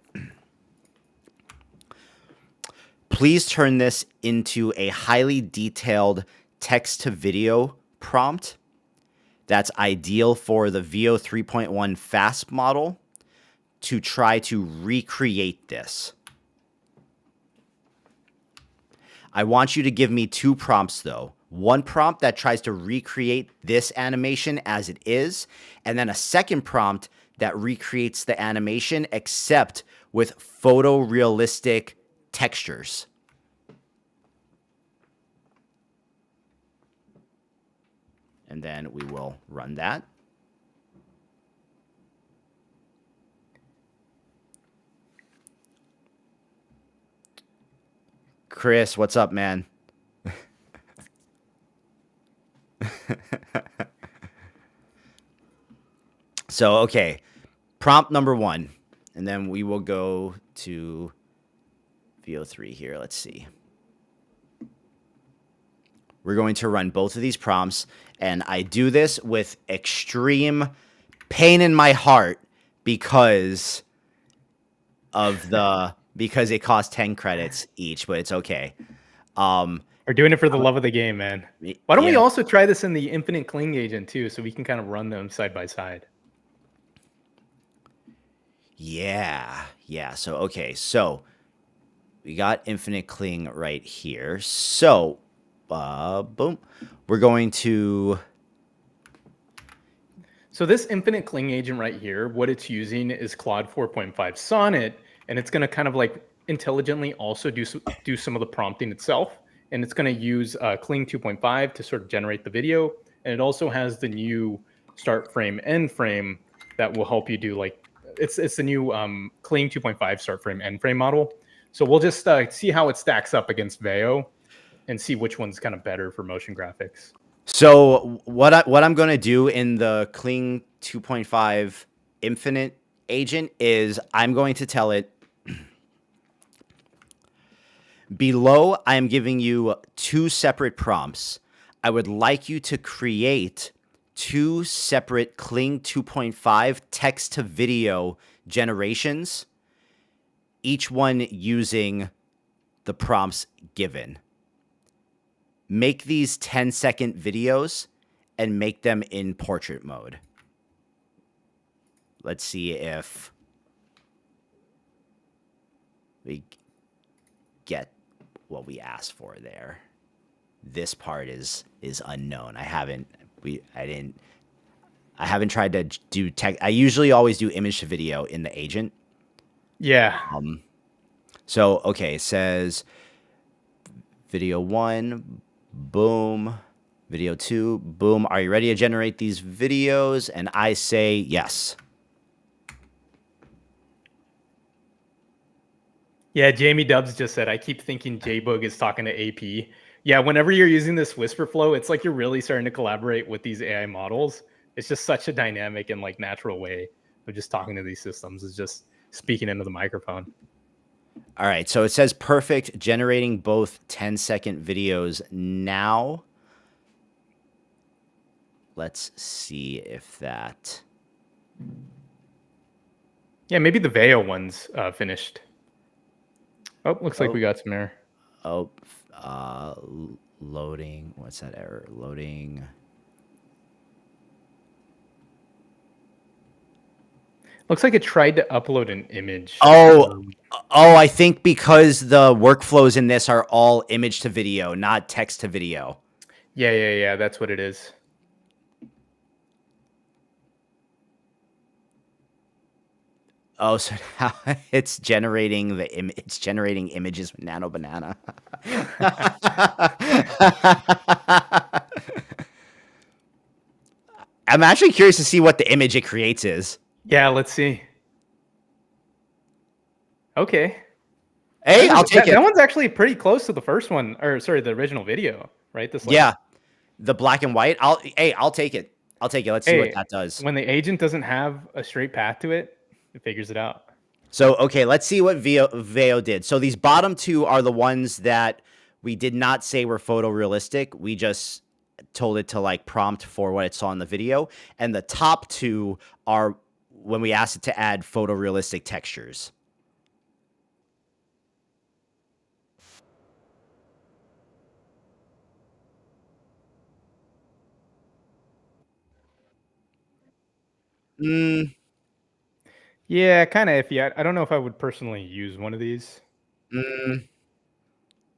please turn this into a highly detailed text to video prompt that's ideal for the VO 3.1 fast model to try to recreate this. I want you to give me two prompts, though. One prompt that tries to recreate this animation as it is, and then a second prompt that recreates the animation except with photorealistic textures. And then we will run that. Chris, what's up, man? So, okay, prompt number 1, and then we will go to VO3 here. Let's see. We're going to run both of these prompts, and I do this with extreme pain in my heart because because it costs 10 credits each, but it's okay. We're doing it for the love of the game, man. Why don't we yeah. also try this in the infinite cling agent too, so we can kind of run them side by side? Yeah. So, okay. So we got infinite cling right here. So, boom. We're going to. So this infinite cling agent right here, what it's using is Claude 4.5 Sonnet, and it's going to kind of like intelligently also do some of the prompting itself. And it's going to use Cling 2.5 to sort of generate the video. And it also has the new start frame, end frame that will help you do like, it's the new Cling 2.5 start frame, end frame model. So we'll just see how it stacks up against Veo and see which one's kind of better for motion graphics. So what I'm going to do in the Cling 2.5 infinite agent is I'm going to tell it below. I am giving you 2 separate prompts. I would like you to create 2 separate Cling 2.5 text to video generations, each one using the prompts given. Make these 10-second videos and make them in portrait mode. Let's see if we get what we asked for there. This part is unknown. I haven't tried to do tech. I usually always do image to video in the agent. Yeah. So, okay, it says video 1, boom. Video 2, boom. Are you ready to generate these videos? And I say yes. Yeah, Jamie Dubs just said, I keep thinking JBoog is talking to AP. Yeah, whenever you're using this whisper flow, it's like you're really starting to collaborate with these AI models. It's just such a dynamic and like natural way of just talking to these systems, is just speaking into the microphone. All right, so it says perfect, generating both 10-second videos now. Let's see if that... Yeah, maybe the Veo one's finished. Oh, looks like we got some error. Oh, loading. What's that error? Loading. Looks like it tried to upload an image. Oh, I think because the workflows in this are all image to video, not text to video. Yeah. That's what it is. Oh, so now it's generating it's generating images with Nano Banana. I'm actually curious to see what the image it creates is. Yeah, let's see. Okay. Hey, I'll take it. That one's actually pretty close to the first one, or sorry, the original video, right? This Yeah, the black and white. I'll take it. I'll take it. Let's see what that does. When the agent doesn't have a straight path to it, it figures it out. So, okay, let's see what Veo did. So these bottom 2 are the ones that we did not say were photorealistic. We just told it to like prompt for what it saw in the video. And the top 2 are when we asked it to add photorealistic textures. Yeah, kind of iffy. I don't know if I would personally use one of these.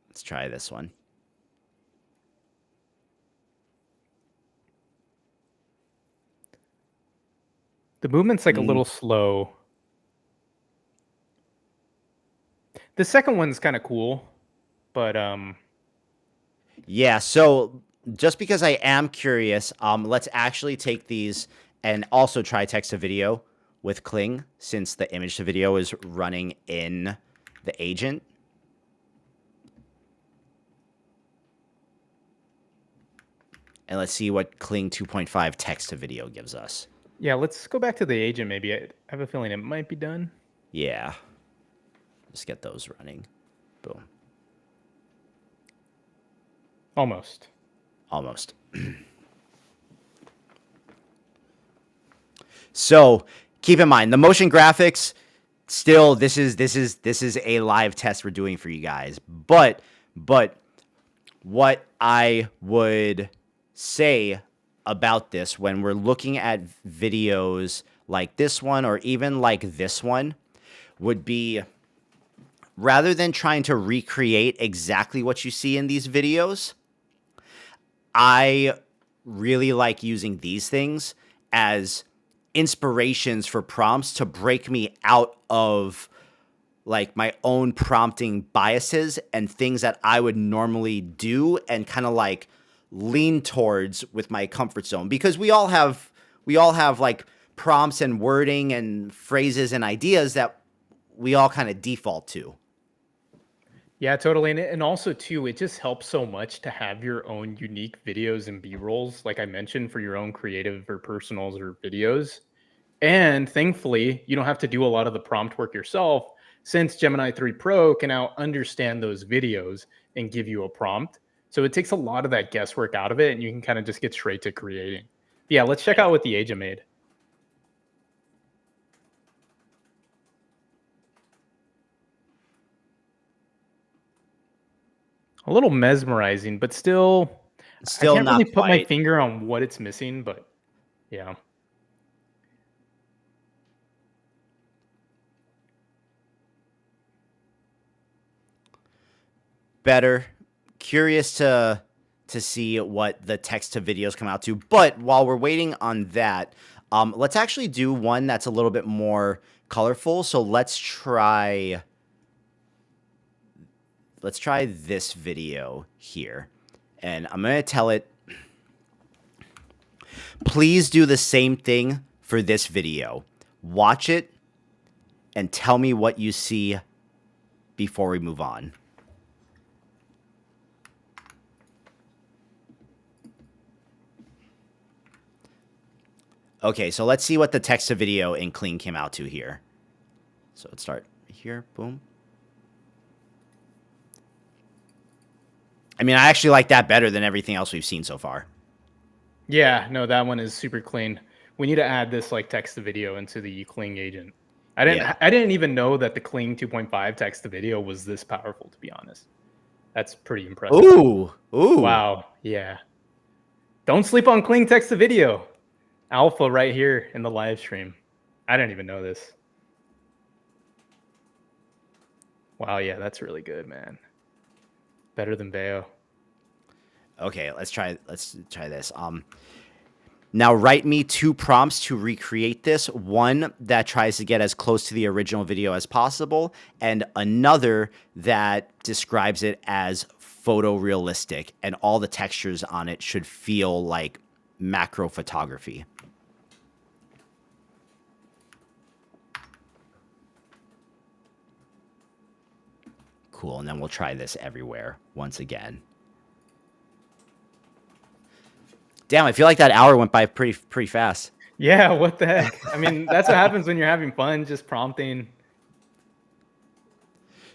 Let's try this one. The movement's like a little slow. The second one's kind of cool, but yeah. So just because I am curious, let's actually take these and also try text to video with Cling, since the image to video is running in the agent. And let's see what Cling 2.5 text to video gives us. Yeah, let's go back to the agent maybe. I have a feeling it might be done. Yeah. Let's get those running. Boom. Almost. Almost. So keep in mind the motion graphics. Still, this is a live test we're doing for you guys. But what I would say about this when we're looking at videos like this one or even like this one would be, rather than trying to recreate exactly what you see in these videos, I really like using these things as inspirations for prompts to break me out of like my own prompting biases and things that I would normally do and kind of like lean towards with my comfort zone, because we all have like prompts and wording and phrases and ideas that we all kind of default to. Yeah, totally. And also too, it just helps so much to have your own unique videos and B-rolls, like I mentioned, for your own creative or personals or videos. And thankfully, you don't have to do a lot of the prompt work yourself, since Gemini 3 Pro can now understand those videos and give you a prompt. So it takes a lot of that guesswork out of it, and you can kind of just get straight to creating. Yeah, let's check out what the agent made. A little mesmerizing, but still, I Still can't not really put my quite. finger on what it's missing, but yeah. Better. Curious to see what the text to videos come out to. But while we're waiting on that, let's actually do one that's a little bit more colorful. So let's try this video here. And I'm going to tell it, please do the same thing for this video. Watch it and tell me what you see before we move on. Okay, so let's see what the text to video in Kling came out to here. So let's start here. Boom. I mean, I actually like that better than everything else we've seen so far. Yeah, no, that one is super clean. We need to add this like text to video into the Kling agent. I didn't even know that the Kling 2.5 text to video was this powerful, to be honest. That's pretty impressive. Ooh. Wow. Yeah. Don't sleep on Kling text to video. Alpha right here in the live stream. I didn't even know this. Wow, yeah, that's really good, man. Better than Veo. Okay, let's try this. Now write me 2 prompts to recreate this. One that tries to get as close to the original video as possible, and another that describes it as photorealistic, and all the textures on it should feel like macro photography. Cool, and then we'll try this everywhere once again. Damn, I feel like that hour went by pretty fast. Yeah, what the heck? I mean, that's what happens when you're having fun, just prompting.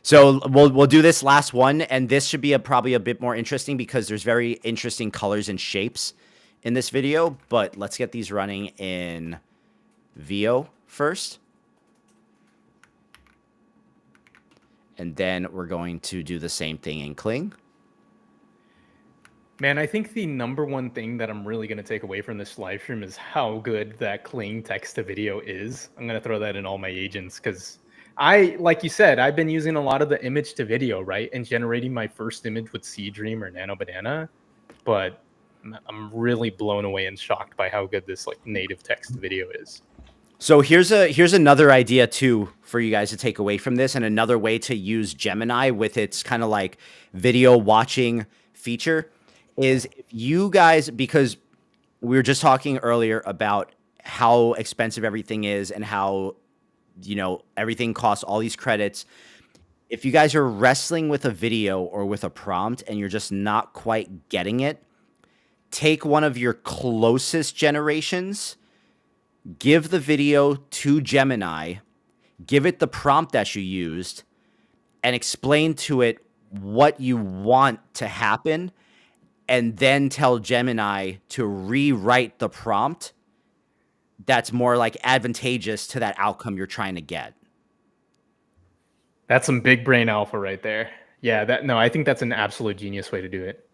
So we'll do this last one, and this should be probably a bit more interesting because there's very interesting colors and shapes in this video. But let's get these running in Veo first. And then we're going to do the same thing in Kling. Man, I think the number one thing that I'm really going to take away from this live stream is how good that Kling text to video is. I'm going to throw that in all my agents because like you said, I've been using a lot of the image to video, right? And generating my first image with Sea Dream or Nano Banana. But I'm really blown away and shocked by how good this like native text to video is. So here's another idea too for you guys to take away from this, and another way to use Gemini with its kind of like video watching feature is if you guys, because we were just talking earlier about how expensive everything is and how, you know, everything costs all these credits. If you guys are wrestling with a video or with a prompt and you're just not quite getting it, take one of your closest generations, give the video to Gemini, give it the prompt that you used, and explain to it what you want to happen. and then tell Gemini to rewrite the prompt that's more like advantageous to that outcome you're trying to get. That's some big brain alpha right there. Yeah, I think that's an absolute genius way to do it.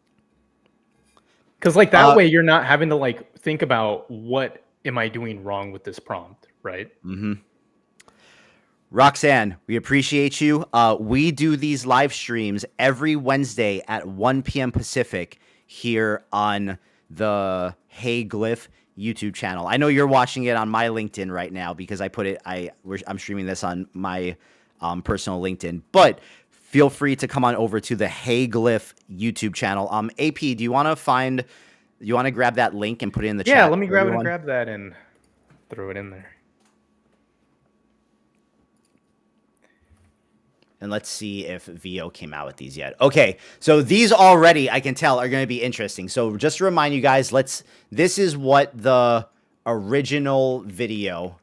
Because like that way you're not having to like think about what am I doing wrong with this prompt, right? Mm-hmm. Roxanne, we appreciate you. We do these live streams every Wednesday at 1 p.m. Pacific here on the Hey Glyph YouTube channel. I know you're watching it on my LinkedIn right now because I put it. I'm streaming this on my personal LinkedIn, but feel free to come on over to the Hey Glyph YouTube channel. AP, do you want to grab that link and put it in the chat? Yeah, let me grab that and throw it in there. And let's see if VO came out with these yet. Okay, so these already, I can tell, are going to be interesting. So just to remind you guys, this is what the original video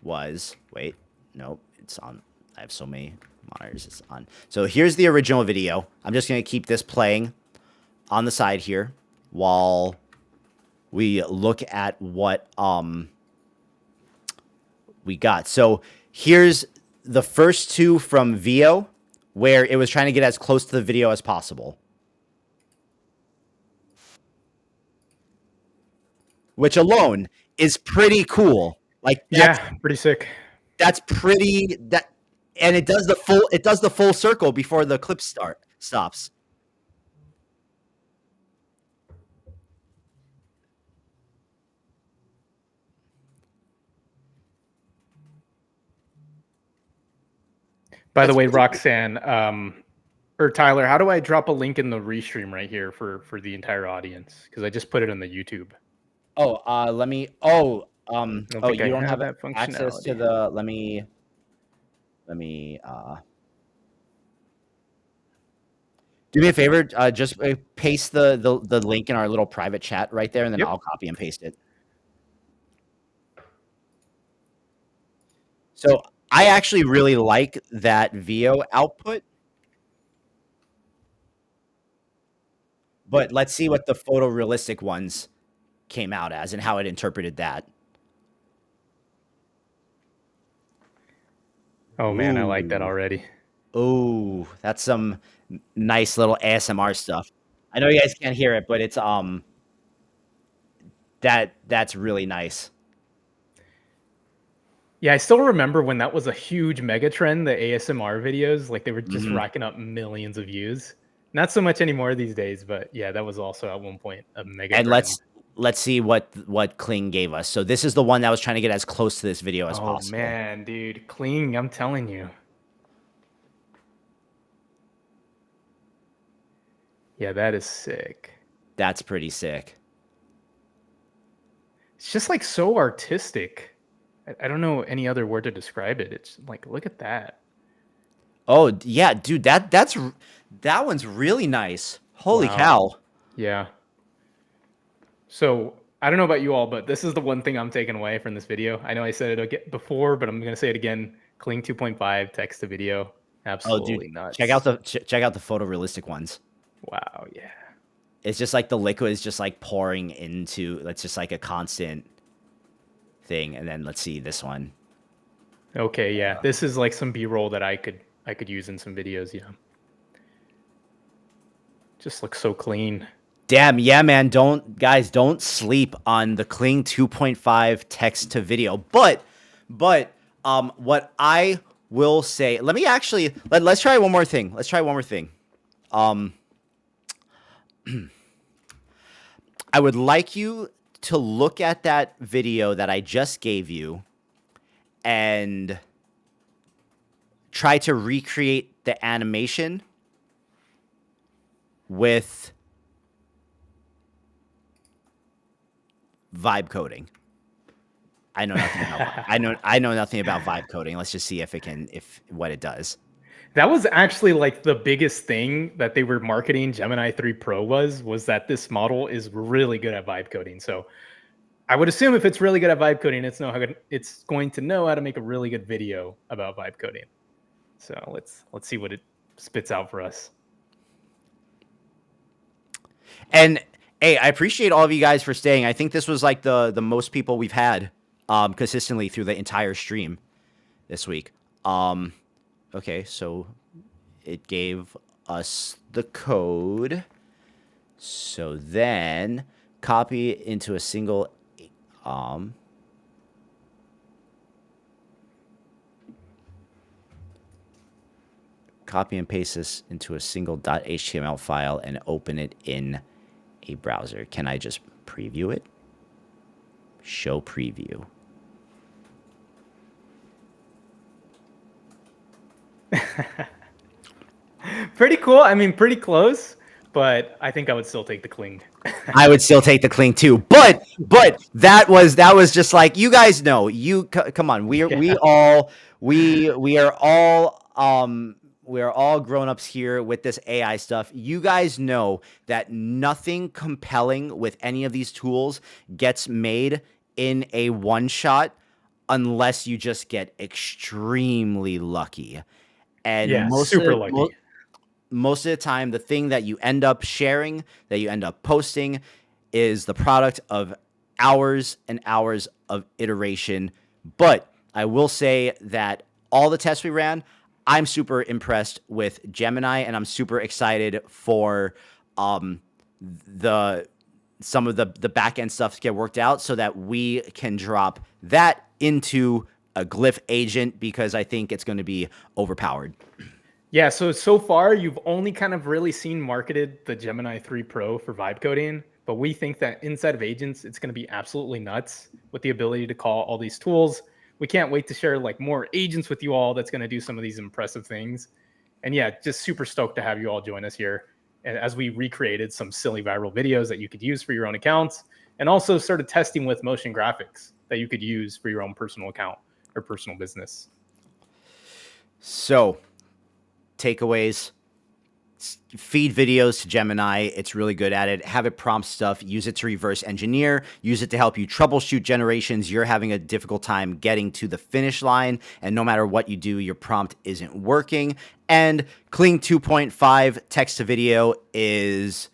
was. Wait, nope, it's on. I have so many monitors, it's on. So here's the original video. I'm just going to keep this playing on the side here while we look at what we got. So here's the first two from VO, where it was trying to get as close to the video as possible. Which alone is pretty cool. Like, yeah, pretty sick. That's pretty, and it does the full circle before the clip stops. By the way, Roxanne, or Tyler, how do I drop a link in the restream right here for the entire audience? Because I just put it on the YouTube. Oh, let me. Oh, you don't have that access to the. Let me. Do me a favor. Just paste the link in our little private chat right there, and then I'll copy and paste it. So I actually really like that VO output. But let's see what the photorealistic ones came out as and how it interpreted that. Oh, man, I like that already. Oh, that's some nice little ASMR stuff. I know you guys can't hear it, but it's that's really nice. Yeah, I still remember when that was a huge mega trend, the ASMR videos, like they were just racking up millions of views. Not so much anymore these days, but yeah, that was also at one point a mega trend. And let's see what Kling gave us. So this is the one that was trying to get as close to this video as possible. Oh man, dude, Kling, I'm telling you. Yeah, that is sick. That's pretty sick. It's just like so artistic. I don't know any other word to describe it. It's like, look at that. Oh yeah, dude, that one's really nice. Holy cow. Yeah. So I don't know about you all, but this is the one thing I'm taking away from this video. I know I said it before, but I'm gonna say it again. Kling 2.5 text to video, absolutely nuts. Check out the photorealistic ones. Wow, yeah. It's just like the liquid is just like pouring into. That's just like a constant thing. And then let's see this one. Okay, yeah, this is like some B-roll that I could use in some videos. Yeah. Just looks so clean. Damn, yeah, man. Don't sleep on the Kling 2.5 text to video. But what I will say, let's try one more thing. I would like you to look at that video that I just gave you and try to recreate the animation with vibe coding. I know nothing about I know nothing about vibe coding. Let's just see if what it does. That was actually like the biggest thing that they were marketing Gemini 3 Pro was that this model is really good at vibe coding. So I would assume if it's really good at vibe coding, it's going to know how to make a really good video about vibe coding. So let's see what it spits out for us. And hey, I appreciate all of you guys for staying. I think this was like the most people we've had consistently through the entire stream this week. Okay, so it gave us the code. So then copy it into a single copy and paste this into a single .html file and open it in a browser. Can I just preview it? Show preview. Pretty cool. I mean, pretty close, but I think I would still take the Kling. I would still take the Kling too, but that was just like, you guys know, come on, we are all grown-ups here with this AI stuff. You guys know that nothing compelling with any of these tools gets made in a one shot unless you just get extremely lucky. And yeah, super lucky. Most of the time, the thing that you end up sharing, that you end up posting, is the product of hours and hours of iteration. But I will say that all the tests we ran, I'm super impressed with Gemini, and I'm super excited for some of the back end stuff to get worked out so that we can drop that into a glyph agent, because I think it's going to be overpowered. Yeah, so far you've only kind of really seen marketed the Gemini 3 Pro for vibe coding, but we think that inside of agents, it's going to be absolutely nuts with the ability to call all these tools. We can't wait to share like more agents with you all that's going to do some of these impressive things. And yeah, just super stoked to have you all join us here. And as we recreated some silly viral videos that you could use for your own accounts, and also started testing with motion graphics that you could use for your own personal account or personal business. So, takeaways: feed videos to Gemini. It's really good at it. Have it prompt stuff. Use it to reverse engineer. Use it to help you troubleshoot generations. You're having a difficult time getting to the finish line, and no matter what you do, your prompt isn't working. And Kling 2.5 text to video is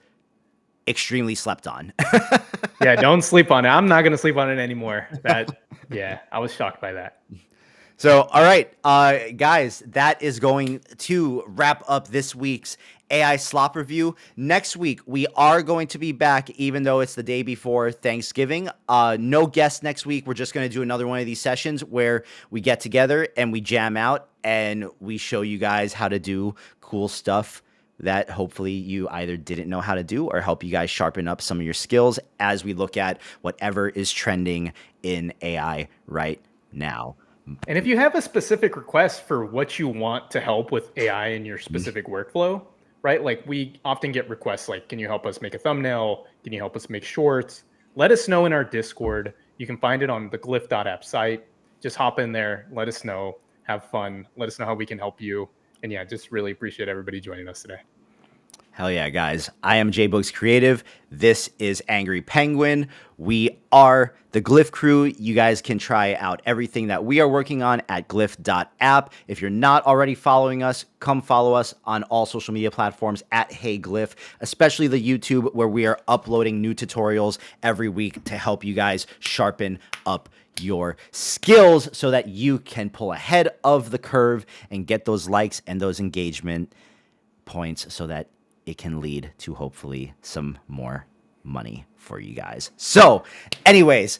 extremely slept on. Yeah, don't sleep on it. I'm not going to sleep on it anymore. Yeah, I was shocked by that. So, all right, guys, that is going to wrap up this week's AI Slop review. Next week, we are going to be back, even though it's the day before Thanksgiving. No guests next week. We're just going to do another one of these sessions where we get together and we jam out and we show you guys how to do cool stuff that hopefully you either didn't know how to do or help you guys sharpen up some of your skills as we look at whatever is trending in AI right now. And if you have a specific request for what you want to help with AI in your specific workflow, right? Like we often get requests like, can you help us make a thumbnail? Can you help us make shorts? Let us know in our Discord. You can find it on the glyph.app site. Just hop in there. Let us know. Have fun. Let us know how we can help you. And yeah, just really appreciate everybody joining us today. Hell yeah, guys. I am jboogxcreative. This is Angry Penguin. We are the Glyph crew. You guys can try out everything that we are working on at glyph.app. If you're not already following us, come follow us on all social media platforms at HeyGlyph, especially the YouTube, where we are uploading new tutorials every week to help you guys sharpen up your skills so that you can pull ahead of the curve and get those likes and those engagement points so that it can lead to hopefully some more money for you guys. So anyways,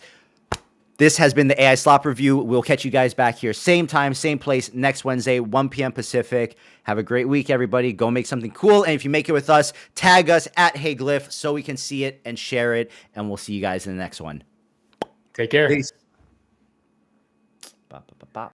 this has been the AI Slop review. We'll catch you guys back here same time, same place next Wednesday, 1 p.m. Pacific. Have a great week, everybody. Go make something cool. And if you make it with us, tag us at HeyGlyph so we can see it and share it. And we'll see you guys in the next one. Take care. Peace.